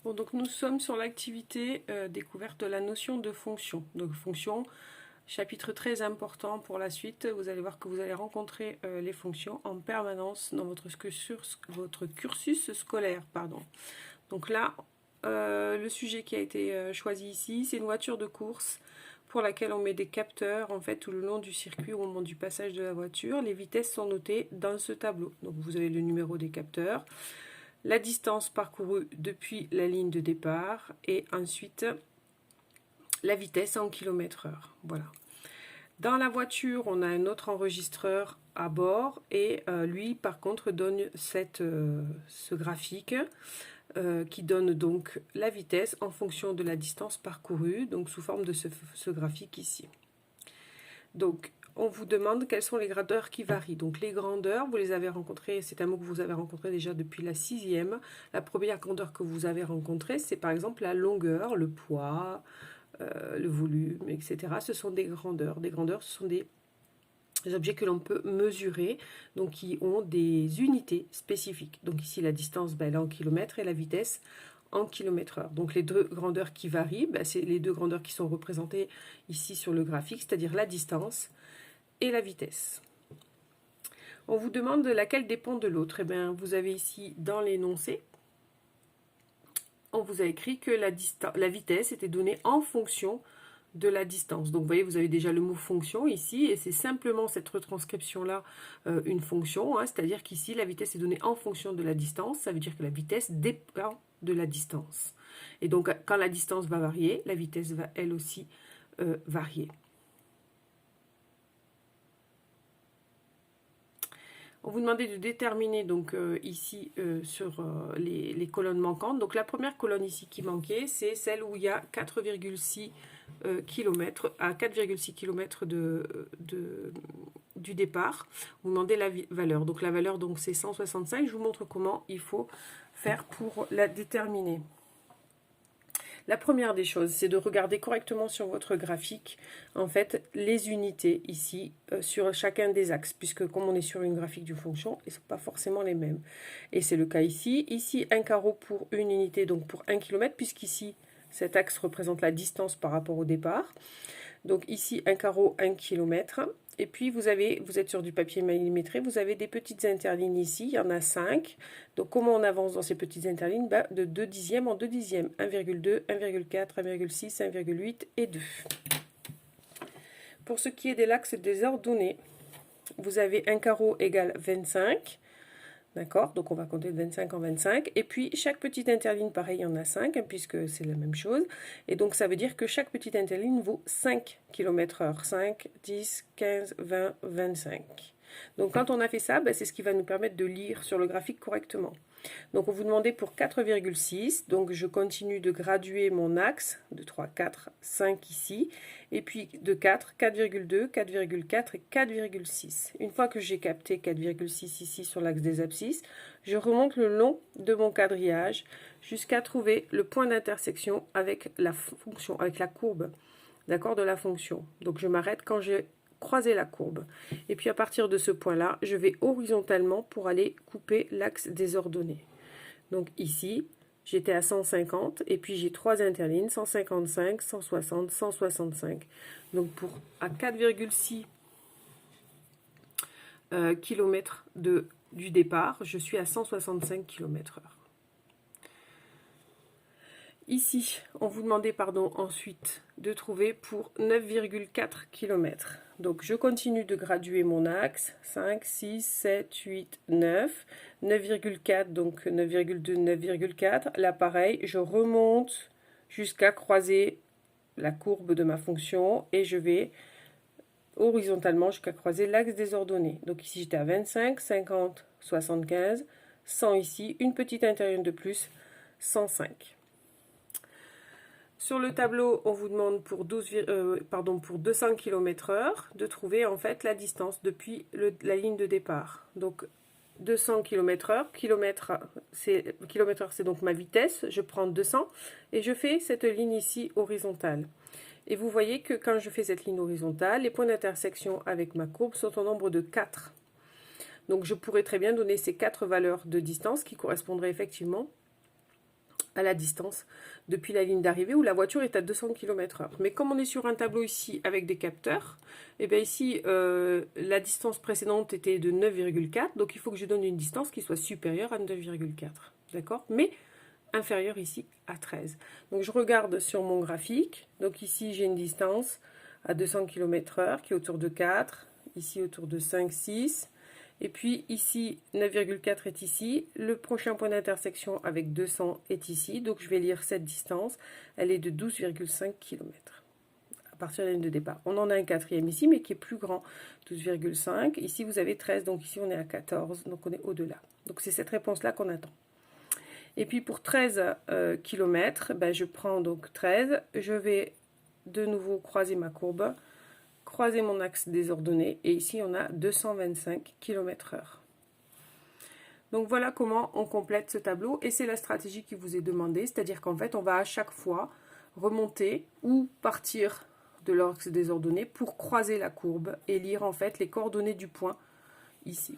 Bon, donc nous sommes sur l'activité découverte de la notion de fonction. Donc fonction, chapitre très important pour la suite. Vous allez voir que vous allez rencontrer les fonctions en permanence dans votre cursus scolaire. Pardon. Donc là, le sujet qui a été choisi ici, c'est une voiture de course pour laquelle on met des capteurs en fait tout le long du circuit au moment du passage de la voiture. Les vitesses sont notées dans ce tableau. Donc vous avez le numéro des capteurs, la distance parcourue depuis la ligne de départ et ensuite la vitesse en km/h. Voilà. Dans la voiture, on a un autre enregistreur à bord et lui, par contre, donne ce graphique qui donne donc la vitesse en fonction de la distance parcourue, donc sous forme de ce graphique ici. Donc, on vous demande quelles sont les grandeurs qui varient. Donc les grandeurs, vous les avez rencontrées, c'est un mot que vous avez rencontré déjà depuis la 6e. La première grandeur que vous avez rencontrée, c'est par exemple la longueur, le poids, le volume, etc. Ce sont des grandeurs. Des grandeurs, ce sont des objets que l'on peut mesurer, donc qui ont des unités spécifiques. Donc ici, la distance, elle est en kilomètres et la vitesse en km/h. Donc les deux grandeurs qui varient, c'est les deux grandeurs qui sont représentées ici sur le graphique, c'est-à-dire la distance et la vitesse. On vous demande laquelle dépend de l'autre. Eh bien, vous avez ici dans l'énoncé, on vous a écrit que la vitesse était donnée en fonction de la distance. Donc vous voyez, vous avez déjà le mot fonction ici, et c'est simplement cette retranscription-là, une fonction, hein, c'est-à-dire qu'ici, la vitesse est donnée en fonction de la distance, ça veut dire que la vitesse dépend de la distance. Et donc, quand la distance va varier, la vitesse va elle aussi varier. On vous demandait de déterminer donc ici sur les colonnes manquantes. Donc la première colonne ici qui manquait, c'est celle où il y a 4,6 km à 4,6 km du départ. Vous demandez la valeur. Donc la valeur donc c'est 165. Je vous montre comment il faut faire pour la déterminer. La première des choses, c'est de regarder correctement sur votre graphique, en fait, les unités ici sur chacun des axes, puisque comme on est sur une graphique d'une fonction, ils ne sont pas forcément les mêmes. Et c'est le cas ici. Ici, un carreau pour une unité, donc pour 1 km, puisqu'ici, cet axe représente la distance par rapport au départ. Donc ici, un carreau, 1 km. Et puis, vous êtes sur du papier millimétré, vous avez des petites interlignes ici, il y en a 5. Donc, comment on avance dans ces petites interlignes? De 2 dixièmes en 2 dixièmes. 1,2, 1,4, 1,6, 1,8 et 2. Pour ce qui est de l'axe des ordonnées, vous avez un carreau égale 25. D'accord, donc on va compter de 25 en 25. Et puis, chaque petite interligne, pareil, il y en a 5, hein, puisque c'est la même chose. Et donc, ça veut dire que chaque petite interligne vaut 5 km/h. 5, 10, 15, 20, 25. Donc, quand on a fait ça, c'est ce qui va nous permettre de lire sur le graphique correctement. Donc, on vous demandait pour 4,6. Donc, je continue de graduer mon axe de 3, 4, 5 ici. Et puis, de 4, 4,2, 4,4 et 4,6. Une fois que j'ai capté 4,6 ici sur l'axe des abscisses, je remonte le long de mon quadrillage jusqu'à trouver le point d'intersection avec la fonction, avec la courbe, d'accord, de la fonction. Donc, je m'arrête quand j'ai croiser la courbe. Et puis à partir de ce point-là, je vais horizontalement pour aller couper l'axe des ordonnées. Donc ici, j'étais à 150 et puis j'ai 3 interlignes, 155, 160, 165. Donc à 4,6 km du départ, je suis à 165 km/h. Ici, on vous demandait ensuite de trouver pour 9,4 km. Donc je continue de graduer mon axe, 5, 6, 7, 8, 9, 9,4, donc 9,2, 9,4. Là pareil, je remonte jusqu'à croiser la courbe de ma fonction et je vais horizontalement jusqu'à croiser l'axe des ordonnées. Donc ici j'étais à 25, 50, 75, 100 ici, une petite interligne de plus, 105. Sur le tableau, on vous demande pour 200 km/h de trouver en fait la distance depuis la ligne de départ. Donc 200 km/h, km/h c'est donc ma vitesse, je prends 200 et je fais cette ligne ici horizontale. Et vous voyez que quand je fais cette ligne horizontale, les points d'intersection avec ma courbe sont au nombre de 4. Donc je pourrais très bien donner ces 4 valeurs de distance qui correspondraient effectivement à la distance depuis la ligne d'arrivée où la voiture est à 200 km/h. Mais comme on est sur un tableau ici avec des capteurs, et bien ici la distance précédente était de 9,4, donc il faut que je donne une distance qui soit supérieure à 9,4, d'accord, mais inférieure ici à 13. Donc je regarde sur mon graphique, donc ici j'ai une distance à 200 km/h qui est autour de 4, ici autour de 5, 6, et puis ici 9,4 est ici, le prochain point d'intersection avec 200 est ici, donc je vais lire cette distance, elle est de 12,5 km à partir de la ligne de départ. On en a un quatrième ici, mais qui est plus grand, 12,5, ici vous avez 13, donc ici on est à 14, donc on est au-delà. Donc c'est cette réponse-là qu'on attend. Et puis pour 13 km, ben je prends donc 13, je vais de nouveau croiser ma courbe, croiser mon axe des ordonnées, et ici on a 225 km/h. Donc voilà comment on complète ce tableau, et c'est la stratégie qui vous est demandée, c'est-à-dire qu'en fait on va à chaque fois remonter ou partir de l'axe des ordonnées pour croiser la courbe et lire en fait les coordonnées du point ici.